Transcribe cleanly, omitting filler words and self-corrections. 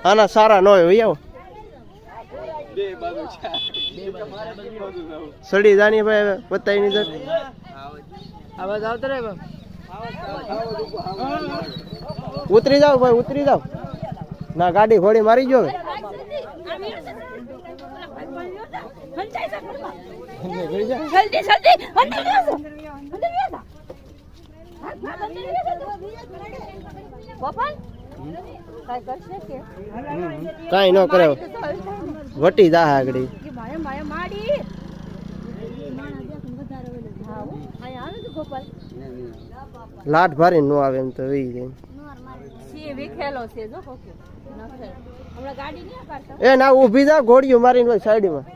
આના સારા ન હોય આવો સડી જાની ભાઈ બતાવી ની જર આવાજ આવતો રે ઉતરી જાવ ભાઈ ઉતરી જાવ ના ગાડી ઘોડી મારી ગયો કઈ ન કરે વટી જા આગળ લાટ ભારી નો આવે એમ તો એ ના ઉભી જા ઘોડીઓ મારીને સાઈડ માં